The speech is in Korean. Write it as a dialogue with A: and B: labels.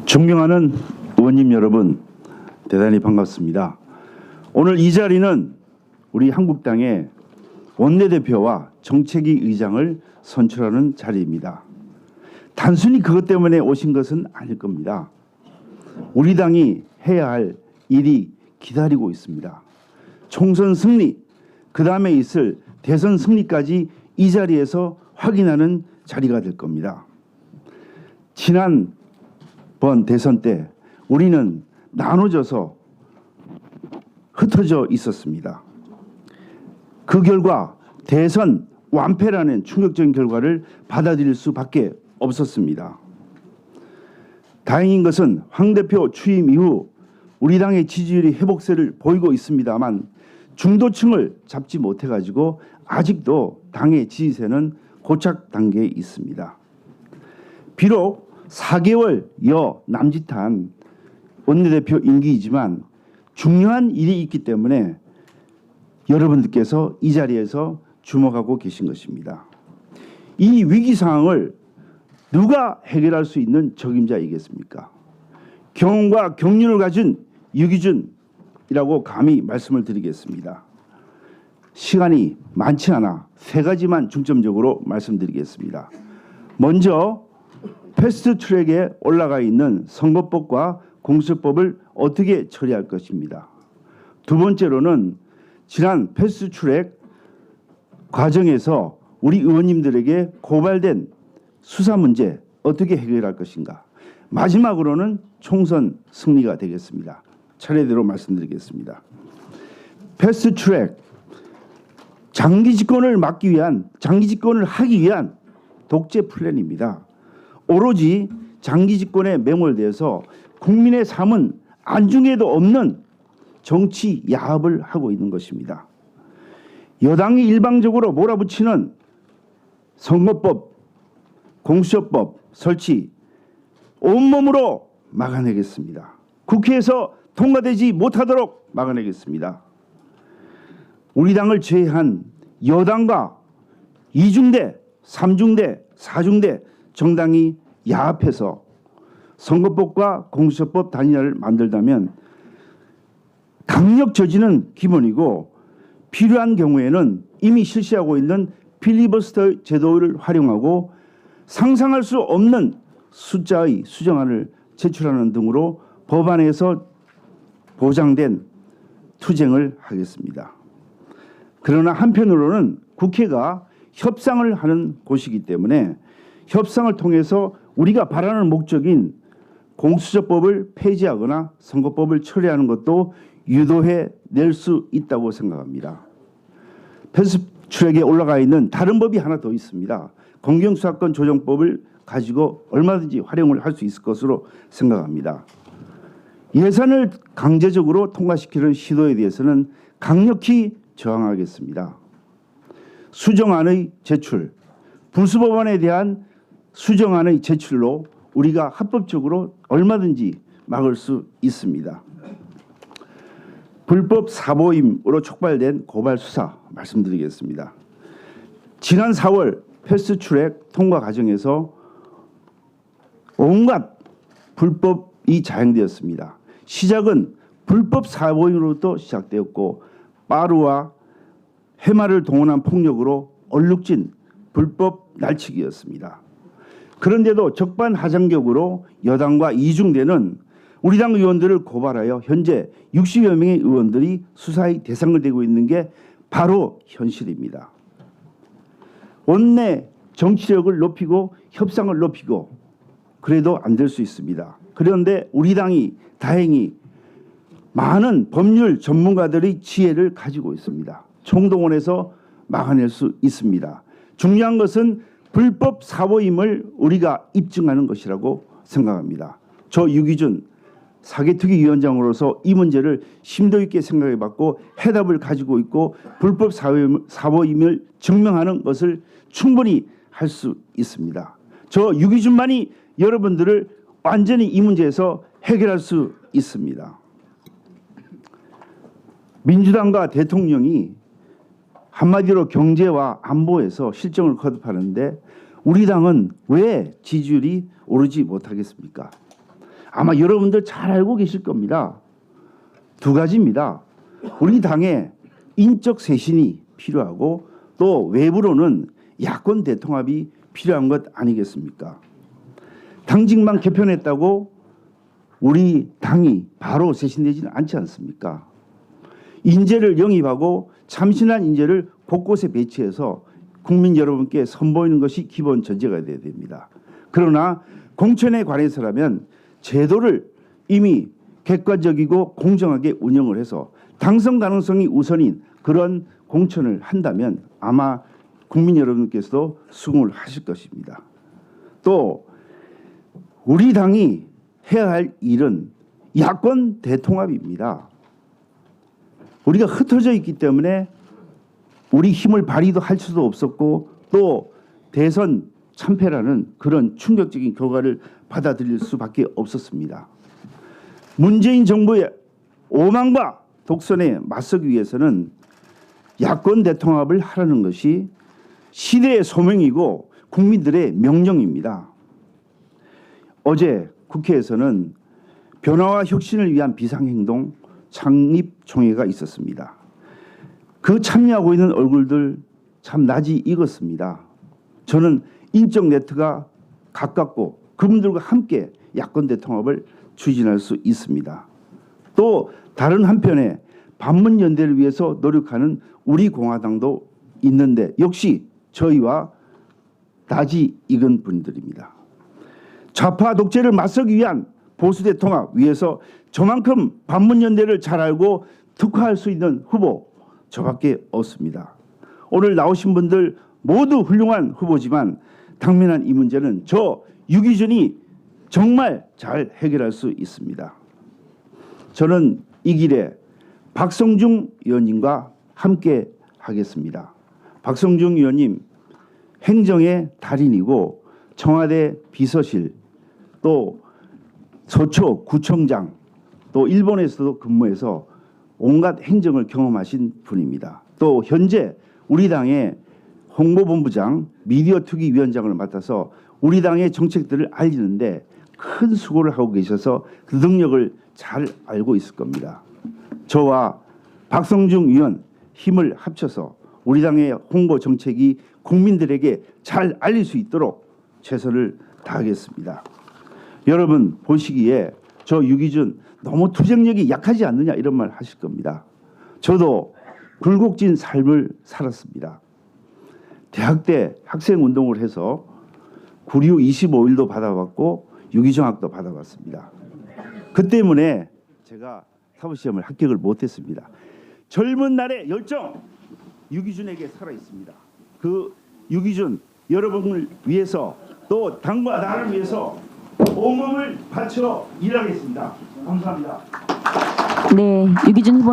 A: 존경하는 의원님 여러분, 대단히 반갑습니다. 오늘 이 자리는 우리 한국당의 원내대표와 정책위 의장을 선출하는 자리입니다. 단순히 그것 때문에 오신 것은 아닐 겁니다. 우리 당이 해야 할 일이 기다리고 있습니다. 총선 승리, 그 다음에 있을 대선 승리까지 이 자리에서 확인하는 자리가 될 겁니다. 지난번 대선 때 우리는 나눠져서 흩어져 있었습니다. 그 결과 대선 완패라는 충격적인 결과를 받아들일 수밖에 없었습니다. 다행인 것은 황 대표 취임 이후 우리 당의 지지율이 회복세를 보이고 있습니다만 중도층을 잡지 못해가지고 아직도 당의 지지세는 고착 단계에 있습니다. 비록 4개월 남짓한 원내대표 임기이지만 중요한 일이 있기 때문에 여러분들께서 이 자리에서 주목하고 계신 것입니다. 이 위기 상황을 누가 해결할 수 있는 적임자이겠습니까? 경험과 경륜을 가진 유기준이라고 감히 말씀을 드리겠습니다. 시간이 많지 않아 세 가지만 중점적으로 말씀드리겠습니다. 먼저 패스트트랙에 올라가 있는 선거법과 공수처법을 어떻게 처리할 것입니다. 두 번째로는 지난 패스트트랙 과정에서 우리 의원님들에게 고발된 수사 문제 어떻게 해결할 것인가. 마지막으로는 총선 승리가 되겠습니다. 차례대로 말씀드리겠습니다. 패스트트랙, 장기 집권을 하기 위한 독재 플랜입니다. 오로지 장기 집권에 매몰돼서 국민의 삶은 안중에도 없는 정치 야합을 하고 있는 것입니다. 여당이 일방적으로 몰아붙이는 선거법, 공수처법 설치 온몸으로 막아내겠습니다. 국회에서 통과되지 못하도록 막아내겠습니다. 우리 당을 제외한 여당과 2중대, 3중대, 4중대 정당이 야합해서 선거법과 공수처법 단일화를 만들다면 강력 저지는 기본이고 필요한 경우에는 이미 실시하고 있는 필리버스터 제도를 활용하고 상상할 수 없는 숫자의 수정안을 제출하는 등으로 법안에서 보장된 투쟁을 하겠습니다. 그러나 한편으로는 국회가 협상을 하는 곳이기 때문에 협상을 통해서 우리가 바라는 목적인 공수처법을 폐지하거나 선거법을 처리하는 것도 유도해 낼 수 있다고 생각합니다. 패스트트랙에 올라가 있는 다른 법이 하나 더 있습니다. 검경수사권 조정법을 가지고 얼마든지 활용을 할 수 있을 것으로 생각합니다. 예산을 강제적으로 통과시키는 시도에 대해서는 강력히 저항하겠습니다. 수정안의 제출, 불수법안에 대한 수정안의 제출로 우리가 합법적으로 얼마든지 막을 수 있습니다. 불법 사보임으로 촉발된 고발 수사 말씀드리겠습니다. 지난 4월 패스트트랙 통과 과정에서 온갖 불법이 자행되었습니다. 시작은 불법 사보임으로부터 시작되었고 빠루와 해마를 동원한 폭력으로 얼룩진 불법 날치기였습니다. 그런데도 적반하장격으로 여당과 이중대는 우리 당 의원들을 고발하여 현재 60여 명의 의원들이 수사의 대상을 되고 있는 게 바로 현실입니다. 원내 정치력을 높이고 협상을 높이고 그래도 안 될 수 있습니다. 그런데 우리 당이 다행히 많은 법률 전문가들의 지혜를 가지고 있습니다. 총동원해서 막아낼 수 있습니다. 중요한 것은 불법 사보임을 우리가 입증하는 것이라고 생각합니다. 저 유기준 사개특위위원장으로서 이 문제를 심도 있게 생각해봤고 해답을 가지고 있고 불법 사보임을 증명하는 것을 충분히 할 수 있습니다. 저 유기준만이 여러분들을 완전히 이 문제에서 해결할 수 있습니다. 민주당과 대통령이 한마디로 경제와 안보에서 실정을 거듭하는데 우리 당은 왜 지지율이 오르지 못하겠습니까? 아마 여러분들 잘 알고 계실 겁니다. 두 가지입니다. 우리 당에 인적 쇄신이 필요하고 또 외부로는 야권 대통합이 필요한 것 아니겠습니까? 당직만 개편했다고 우리 당이 바로 쇄신되지는 않지 않습니까? 인재를 영입하고 참신한 인재를 곳곳에 배치해서 국민 여러분께 선보이는 것이 기본 전제가 되어야 됩니다. 그러나 공천에 관해서라면 제도를 이미 객관적이고 공정하게 운영을 해서 당선 가능성이 우선인 그런 공천을 한다면 아마 국민 여러분께서도 수긍을 하실 것입니다. 또 우리 당이 해야 할 일은 야권 대통합입니다. 우리가 흩어져 있기 때문에 우리 힘을 발휘도 할 수도 없었고 또 대선 참패라는 그런 충격적인 결과를 받아들일 수밖에 없었습니다. 문재인 정부의 오만과 독선에 맞서기 위해서는 야권 대통합을 하라는 것이 시대의 소명이고 국민들의 명령입니다. 어제 국회에서는 변화와 혁신을 위한 비상행동 창립총회가 있었습니다. 그 참여하고 있는 얼굴들 참 낯이 익었습니다. 저는 인적 네트가 가깝고 그분들과 함께 야권 대통합을 추진할 수 있습니다. 또 다른 한편에 반문연대를 위해서 노력하는 우리 공화당도 있는데 역시 저희와 낯이 익은 분들입니다. 좌파 독재를 맞서기 위한 보수 대통합 위해서 저만큼 반문연대를 잘 알고 특화할 수 있는 후보 저밖에 없습니다. 오늘 나오신 분들 모두 훌륭한 후보지만 당면한 이 문제는 저 유기준이 정말 잘 해결할 수 있습니다. 저는 이 길에 박성중 의원님과 함께 하겠습니다. 박성중 의원님 행정의 달인이고 청와대 비서실 또 서초 구청장 또 일본에서도 근무해서 온갖 행정을 경험하신 분입니다. 또 현재 우리 당의 홍보본부장 미디어투기위원장을 맡아서 우리 당의 정책들을 알리는데 큰 수고를 하고 계셔서 그 능력을 잘 알고 있을 겁니다. 저와 박성중 의원 힘을 합쳐서 우리 당의 홍보 정책이 국민들에게 잘 알릴 수 있도록 최선을 다하겠습니다. 여러분 보시기에 저 유기준 너무 투쟁력이 약하지 않느냐 이런 말 하실 겁니다. 저도 굴곡진 삶을 살았습니다. 대학 때 학생운동을 해서 9.25 25일도 받아봤고 유기정학도 받아봤습니다. 그 때문에 제가 사법시험을 합격을 못했습니다. 젊은 날의 열정 유기준에게 살아있습니다. 그 유기준 여러분을 위해서 또 당과 나를 위해서 온몸을 바쳐 일하겠습니다. 감사합니다.
B: 네, 유기준 후보.